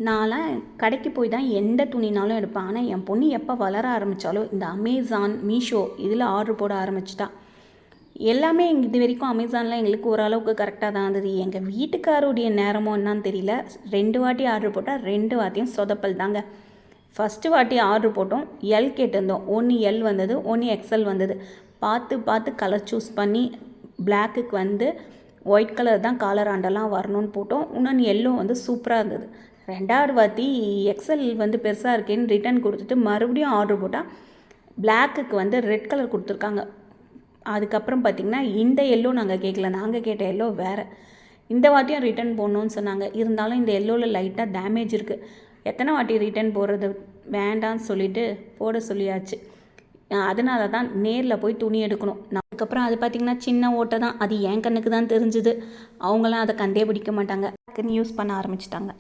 நான்லாம் கடைக்கு போய் தான் எந்த துணினாலும் எடுப்பேன். ஆனால் என் பொண்ணு எப்போ வளர ஆரம்பித்தாலோ இந்த அமேசான், மீஷோ இதில் ஆர்டர் போட ஆரம்பிச்சிட்டா. எல்லாமே இது வரைக்கும் அமேசானில் எங்களுக்கு ஓரளவுக்கு கரெக்டாக தான் இருந்தது. எங்கள் வீட்டுக்காரோடைய நேரமோ என்னான்னு தெரியல, 2 வாட்டி ஆர்டர் போட்டால் 2 வாட்டியும் சொதப்பல் தாங்க. ஃபஸ்ட்டு வாட்டி ஆர்டர் போட்டோம், எல் கேட்டிருந்தோம். ஒன்று எல் வந்தது, ஒன்று எக்ஸ்எல் வந்தது. பார்த்து கலர் சூஸ் பண்ணி பிளாக்குக்கு வந்து ஒயிட் கலர் தான் காலர் ஆண்டெல்லாம் வரணும்னு போட்டோம். இன்னொன்று எல்லோ வந்து சூப்பராக இருந்தது. 2வது வாட்டி எக்ஸ்எல் வந்து பெருசாக இருக்கேன்னு ரிட்டன் கொடுத்துட்டு மறுபடியும் ஆர்டர் போட்டால் பிளாக்குக்கு வந்து ரெட் கலர் கொடுத்துருக்காங்க. அதுக்கப்புறம் பார்த்திங்கன்னா இந்த எல்லோ நாங்கள் கேட்கல, நாங்கள் கேட்ட எல்லோ வேறு. இந்த வாட்டியும் ரிட்டன் போடணுன்னு சொன்னாங்க. இருந்தாலும் இந்த எல்லோவில் லைட்டாக டேமேஜ் இருக்குது. எத்தனை வாட்டி ரிட்டன் போடுறது, வேண்டான்னு சொல்லிவிட்டு போட சொல்லியாச்சு. அதனால தான் நேரில் போய் துணி எடுக்கணும். அதுக்கப்புறம் அது பார்த்திங்கன்னா சின்ன ஓட்டை தான், அது என் கண்ணுக்கு தான் தெரிஞ்சுது. அவங்களாம் அதை கண்டே பிடிக்க மாட்டாங்க, யூஸ் பண்ண ஆரம்பிச்சிட்டாங்க.